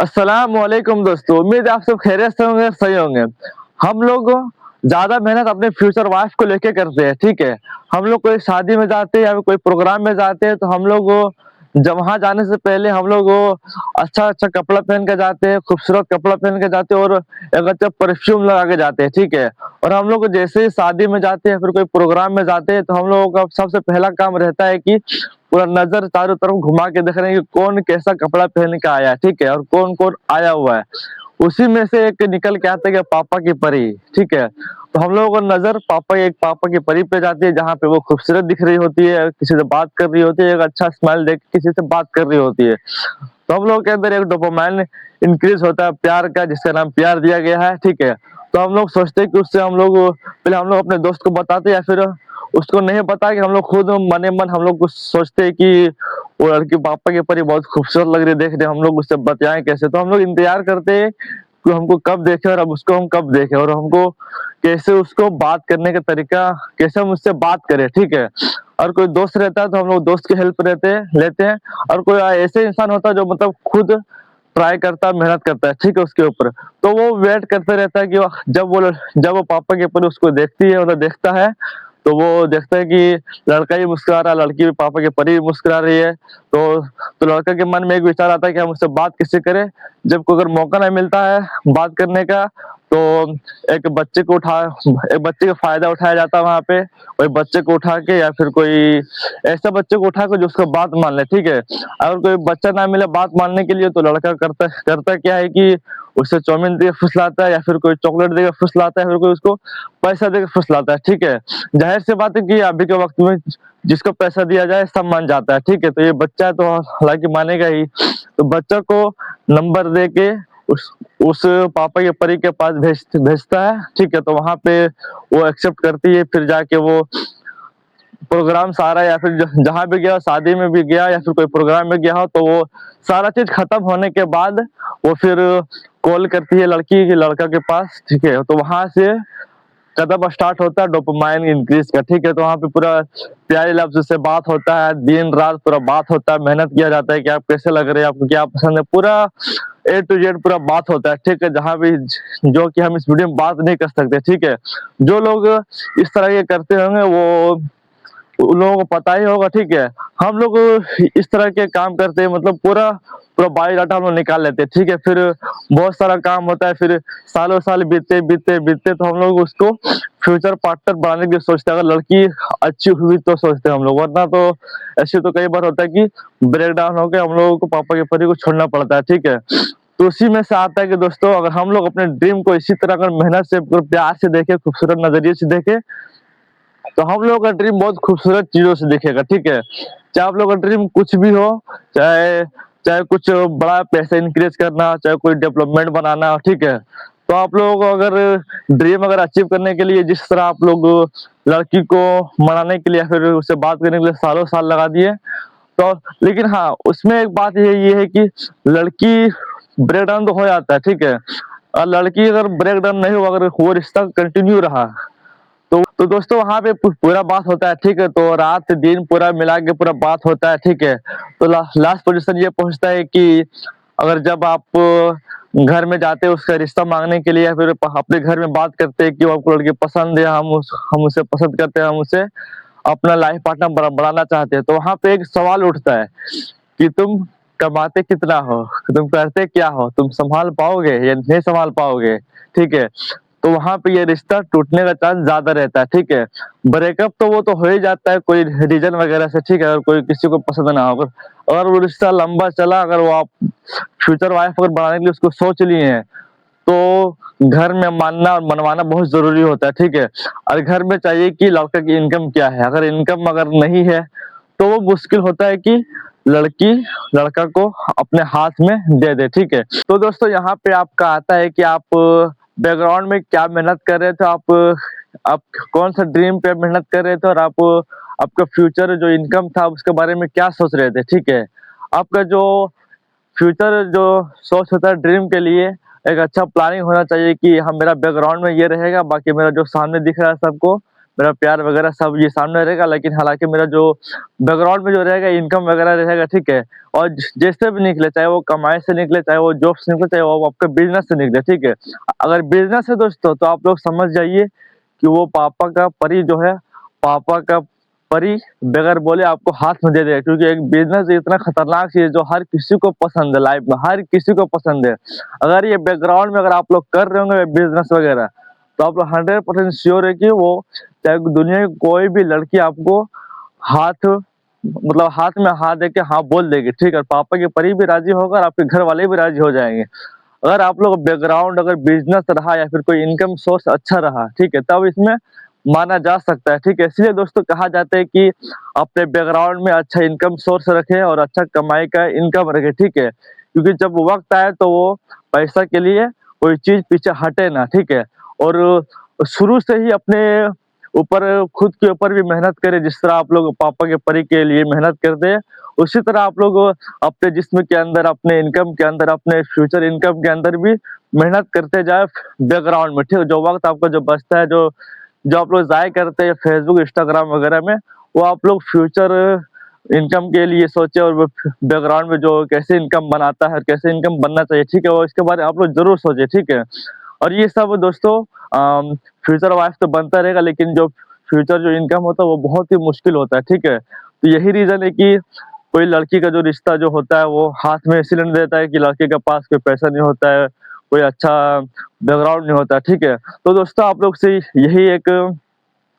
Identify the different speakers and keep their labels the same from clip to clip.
Speaker 1: अस्सलाम वालेकुम दोस्तों, उम्मीद है आप सब खैरियत से होंगे, सही होंगे। हम लोग ज़्यादा मेहनत अपने फ्यूचर वाइफ को लेके करते हैं, ठीक है? हम लोग कोई शादी में जाते हैं या फिर कोई प्रोग्राम में जाते हैं, तो हम लोग जब वहाँ जाने से पहले हम लोग अच्छा-अच्छा कपड़ा पहन के जाते हैं, खूबसूरत कपड़ा पहन के जाते हैं और एक अच्छा परफ्यूम लगा के जाते हैं, ठीक है? और हम लोग जैसे ही शादी में जाते हैं, फिर कोई प्रोग्राम में जाते हैं, तो हम लोगों का सबसे पहला काम रहता है कि पूरा नज़र चारों तरफ घुमा के देख रहे हैं कि कौन कैसा कपड़ा पहन के आया है, ठीक है? और कौन-कौन आया हुआ है। उसी में से एक निकल के आता है कि पापा की परी, ठीक है? तो हम लोगों को नज़र पापा की परी पे जाती है, जहाँ पे वो खूबसूरत दिख रही होती है, किसी से बात कर रही होती है, एक अच्छा स्माइल देके किसी से बात कर रही होती है। तो हम लोगों के अंदर एक डोपामाइन इंक्रीज़ होता है प्यार का, जिसका नाम प्यार दिया गया है, ठीक है? तो हम लोग सोचते हैं कि उससे हम लोग पहले हम लोग अपने दोस्त को बताते हैं या फिर उसको नहीं बता के हम लोग खुद मने-मन हम लोग कुछ सोचते हैं कि वो लड़की पापा की परी बहुत खूबसूरत लग रही है, देख रहे हैं, हम लोग उससे बतियाएँ कैसे? तो हम लोग इंतज़ार करते हैं कि हमको कब देखे और अब उसको हम कब देखें और हमको कैसे उसको बात करने का तरीका कैसे हम उससे बात करें, ठीक है? और कोई दोस्त रहता है तो हम लोग दोस्त की हेल्प लेते हैं और कोई ऐसे इंसान होता है जो मतलब खुद ट्राई करता है, मेहनत करता है, ठीक है, उसके ऊपर। तो वो वेट करते रहता है कि जब वो पापा के ऊपर उसको देखती है मतलब देखता है, तो वो देखता है कि लड़का ही मुस्कुरा रहा है, लड़की भी पापा के परी भी मुस्कुरा रही है। तो लड़का के मन में एक विचार आता है कि हम उससे बात कैसे करें? जब को अगर मौका नहीं मिलता है बात करने का, तो एक बच्चे को उठा एक बच्चे का फ़ायदा उठाया जाता है वहाँ पे। कोई बच्चे को उठा के या फिर कोई ऐसा बच्चे को उठा के जो उसका बात मान ले, ठीक है? अगर कोई बच्चा ना मिले बात मानने के लिए तो लड़का करता क्या है कि उसे चाउमीन देके फुसलाता है या फिर कोई चॉकलेट देके फुसलाता है, फिर कोई उसको पैसा देके फुसलाता है, ठीक है? ज़ाहिर-सी बात है कि अभी के वक़्त में जिसको पैसा दिया जाए सब मान जाता है, ठीक है? तो ये बच्चा है तो हालाँकि मानेगा ही। तो बच्चा को नंबर दे के उस पापा के परी के पास भेजता है, ठीक है? तो वहाँ पे वो एक्सेप्ट करती है, फिर जाके वो प्रोग्राम सारा या फिर जहाँ भी गया, शादी में भी गया या फिर कोई प्रोग्राम में गया हो, तो वो सारा चीज़ खत्म होने के बाद वो फिर कॉल करती है लड़की के लड़का के पास, ठीक है? तो वहाँ से कदम स्टार्ट होता है डोपामाइन इंक्रीज़ का, ठीक है? तो वहाँ पे पूरा प्यारे लफ्ज़ से बात होता है, दिन-रात पूरा बात होता है, मेहनत किया जाता है कि आप कैसे लग रहे हैं, आपको क्या पसंद है, पूरा ए टू ज़ेड पूरा बात होता है, ठीक है? जहाँ भी जो कि हम इस वीडियो में बात नहीं कर सकते, ठीक है? जो लोग इस तरह के करते होंगे वो उन लोगों को पता ही होगा, ठीक है? हम लोग इस तरह के काम करते हैं मतलब पूरा पूरा बायोडाटा हम लोग निकाल लेते हैं, ठीक है? फिर बहुत सारा काम होता है, फिर सालों-साल बीतते तो हम लोग उसको फ्यूचर पार्टनर बनाने की सोचते हैं। अगर लड़की अच्छी हुई तो सोचते हैं हम लोग, वरना तो ऐसे तो कई बार होता है कि ब्रेक डाउन हो के हम लोगों को पापा के पति को छोड़ना पड़ता है, ठीक है? तो उसी में से आता है कि दोस्तों अगर हम लोग अपने ड्रीम को इसी तरह अगर मेहनत से, प्यार से देखें, खूबसूरत नज़रिए से देखें, तो हम लोगों का ड्रीम बहुत खूबसूरत चीज़ों से दिखेगा, ठीक है? चाहे आप लोगों का ड्रीम कुछ भी हो, चाहे चाहे कुछ बड़ा पैसा इंक्रीज़ करना, चाहे कोई डेवलपमेंट बनाना हो, ठीक है? तो आप लोगों को अगर ड्रीम अगर अचीव करने के लिए जिस तरह आप लोग लड़की को मनाने के लिए या फिर उससे बात करने के लिए सालों-साल लगा दिए, तो लेकिन हाँ, उसमें एक बात ये है कि लड़की ब्रेक डाउन तो हो जाता है, ठीक है? और लड़की अगर ब्रेक डाउन नहीं हुआ, अगर वो रिश्ता कंटिन्यू रहा तो दोस्तों वहाँ पे पूरा बात होता है, ठीक है? तो रात-दिन पूरा मिला के पूरा बात होता है, ठीक है? तो लास्ट पोज़ीशन ये पहुँचता है कि अगर जब आप घर में जाते हो उसका रिश्ता माँगने के लिए या फिर अपने घर में बात करते हैं कि वो आपको लड़की पसंद है, हम उसे पसंद करते हैं, हम उसे अपना लाइफ़ पार्टनर बढ़ाना चाहते हैं। तो वहाँ पे एक सवाल उठता है कि तुम कमाते कितना हो? तुम करते क्या हो? तुम सँभाल पाओगे या नहीं सँभाल पाओगे? ठीक है? तो वहाँ पे ये रिश्ता टूटने का चांस ज़्यादा रहता है, ठीक है? ब्रेकअप तो वो तो हो ही जाता है कोई रीज़न वगैरह से, ठीक है? अगर कोई किसी को पसंद ना हो, अगर वो रिश्ता लंबा चला, अगर वो आप फ्यूचर वाइफ़ अगर बनाने के लिए उसको सोच लिए हैं, तो घर में मानना और मनवाना बहुत ज़रूरी होता है, ठीक है? और घर में चाहिए कि लड़का की इनकम क्या है, अगर इनकम अगर नहीं है, तो वो मुश्किल होता है कि लड़की लड़का को अपने हाथ में दे दे, ठीक है? तो दोस्तों यहाँ पे आपका आता है कि आप बैकग्राउंड में क्या मेहनत कर रहे थे, आप कौन-सा ड्रीम पे मेहनत कर रहे थे और आप आपका फ्यूचर जो इनकम था उसके बारे में क्या सोच रहे थे, ठीक है? आपका जो फ्यूचर जो सोच होता है ड्रीम के लिए एक अच्छा प्लानिंग होना चाहिए कि हाँ, मेरा बैकग्राउंड में ये रहेगा, बाकी मेरा जो सामने दिख रहा है सबको, मेरा प्यार वगैरह सब ये सामने रहेगा, लेकिन हालाँकि मेरा जो बैकग्राउंड में जो रहेगा इनकम वगैरह रहेगा, ठीक है? और जैसे भी निकले, चाहे वो कमाई से निकले, चाहे वो जॉब से निकले, चाहे वो आपका बिज़नेस से निकले, ठीक है? अगर बिज़नेस है दोस्तों, तो आप लोग समझ जाइए कि वो पापा का परी जो है, पापा का परी बगैर बोले आपको हाथ में दे देगा, क्योंकि एक बिज़नेस इतना खतरनाक चीज़ है जो हर किसी को पसंद है, लाइफ में हर किसी को पसंद है। अगर ये बैकग्राउंड में अगर आप लोग कर रहे होंगे बिज़नेस वगैरह, तो आप लोग 100% श्योर है कि वो चाहे दुनिया की कोई भी लड़की आपको हाथ मतलब हाथ में हाथ देके हाँ बोल देगी, ठीक है? पापा के परी भी राज़ी होगा और आपके घर वाले भी राज़ी हो जाएँगे। अगर आप लोग बैकग्राउंड अगर बिज़नेस रहा या फिर कोई इनकम सोर्स अच्छा रहा, ठीक है? तब इसमें माना जा सकता है, ठीक है? इसलिए दोस्तों कहा जाता है कि अपने बैकग्राउंड में अच्छा इनकम सोर्स रखें और अच्छा कमाई का इनकम रखें, ठीक है? क्योंकि जब वक़्त आए तो वो पैसा के लिए कोई चीज़ पीछे हटे ना, ठीक है? और शुरू से ही अपने ऊपर खुद के ऊपर भी मेहनत करें, जिस तरह आप लोग पापा के परी के लिए मेहनत करते हैं, उसी तरह आप लोग अपने जिस्म के अंदर, अपने इनकम के अंदर, अपने फ्यूचर इनकम के अंदर भी मेहनत करते जाएँ बैकग्राउंड में, ठीक है? जो वक़्त आपका जो बचता है, जो जो आप लोग ज़ाया करते हैं फेसबुक, इंस्टाग्राम वगैरह में, वो आप लोग फ्यूचर इनकम के लिए सोचें और वो बैकग्राउंड में जो कैसे इनकम बनाता है, कैसे इनकम बनना चाहिए, ठीक है? वो इसके बारे में आप लोग ज़रूर सोचें, ठीक है? और ये सब दोस्तों फ्यूचर वाइफ तो बनता रहेगा, लेकिन जो फ्यूचर जो इनकम होता है वो बहुत ही मुश्किल होता है, ठीक है? तो यही रीज़न है कि कोई लड़की का जो रिश्ता जो होता है वो हाथ में इसलिए नहीं देता है कि लड़के के पास कोई पैसा नहीं होता है, कोई अच्छा बैकग्राउंड नहीं होता है, ठीक है? तो दोस्तों आप लोग से यही एक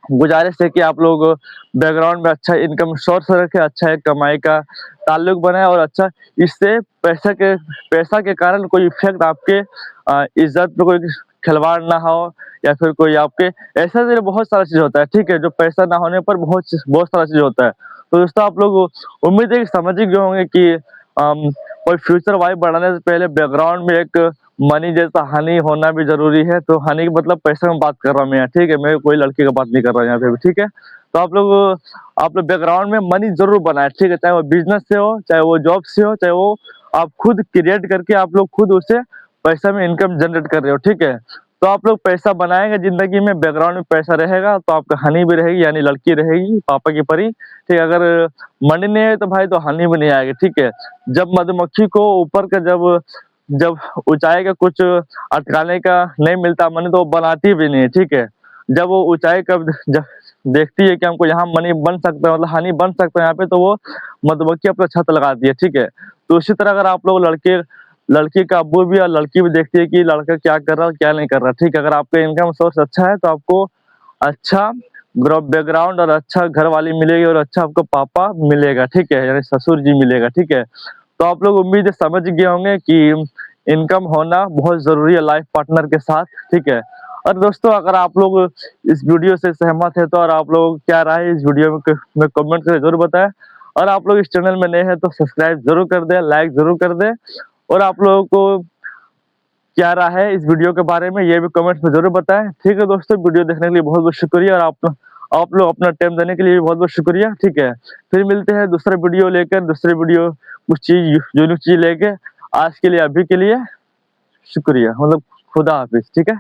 Speaker 1: गुज़ारिश है कि आप लोग बैकग्राउंड में अच्छा इनकम सोर्स रखें, अच्छा एक कमाई का ताल्लुक बनाएँ और अच्छा इससे पैसा के कारण कोई इफ़ेक्ट आपके इज़्ज़त पे कोई खिलवाड़ ना हो या फिर कोई आपके ऐसा जो बहुत सारा चीज़ होता है, ठीक है? जो पैसा ना होने पर बहुत सारा चीज़ होता है। तो दोस्तों आप लोग उम्मीद है कि समझ ही गए होंगे कि कोई फ्यूचर वाइफ बनाने से पहले बैकग्राउंड में एक मनी जैसा हनी होना भी ज़रूरी है। तो हनी का मतलब पैसे में बात कर रहा हूँ मैं यहाँ, ठीक है? मैं कोई लड़की का बात नहीं कर रहा हूँ यहाँ पे भी, ठीक है? तो आप लोग बैकग्राउंड में मनी ज़रूर बनाएँ, ठीक है? चाहे वो बिज़नेस से हो, चाहे वो जॉब से हो, चाहे वो आप खुद क्रिएट करके आप लोग खुद उससे पैसा में इनकम जनरेट कर रहे हो, ठीक है? तो आप लोग पैसा बनाएँगे ज़िंदगी में, बैकग्राउंड में पैसा रहेगा, तो आपका हनी भी रहेगी, यानी लड़की रहेगी पापा की परी, ठीक है? अगर मनी नहीं है तो भाई तो हनी भी नहीं आएगी, ठीक है? जब मधुमक्खी को ऊपर का जब जब ऊँचाई का कुछ अटकाने का नहीं मिलता मनी, तो वो बनाती भी नहीं है, ठीक है? जब वो ऊँचाई का जब देखती है कि हमको यहाँ मनी बन सकता है, मतलब हनी बन सकता है यहाँ पे, तो वो मधुमक्खी अपना छत्त लगाती है, ठीक है? तो उसी तरह अगर आप लोग लड़की का अब्बू भी और लड़की भी देखती है कि लड़का क्या कर रहा है, क्या नहीं कर रहा, ठीक है? अगर आपका इनकम सोर्स अच्छा है, तो आपको अच्छा बैकग्राउंड और अच्छा घरवाली मिलेगी और अच्छा आपको पापा मिलेगा, ठीक है? यानी ससुर जी मिलेगा, ठीक है? तो आप लोग उम्मीद है समझ गए होंगे कि इनकम होना बहुत ज़रूरी है लाइफ पार्टनर के साथ, ठीक है? और दोस्तों अगर आप लोग इस वीडियो से सहमत हैं, तो और आप लोग क्या राय है इस वीडियो में कमेंट करके ज़रूर बताएँ। और आप लोग इस चैनल में नए हैं तो सब्सक्राइब ज़रूर कर दें, लाइक ज़रूर कर दें। और आप लोगों को क्या राय है इस वीडियो के बारे में, ये भी कमेंट्स में ज़रूर बताएँ। ठीक है दोस्तों, वीडियो देखने के लिए बहुत-बहुत शुक्रिया और आप लोग अपना टाइम देने के लिए भी बहुत-बहुत शुक्रिया, ठीक है? फिर मिलते हैं दूसरा वीडियो लेकर, दूसरे वीडियो कुछ चीज़ यूनिक चीज़ लेके। आज के लिए अभी के लिए शुक्रिया, मतलब खुदा हाफ़िज़, ठीक है?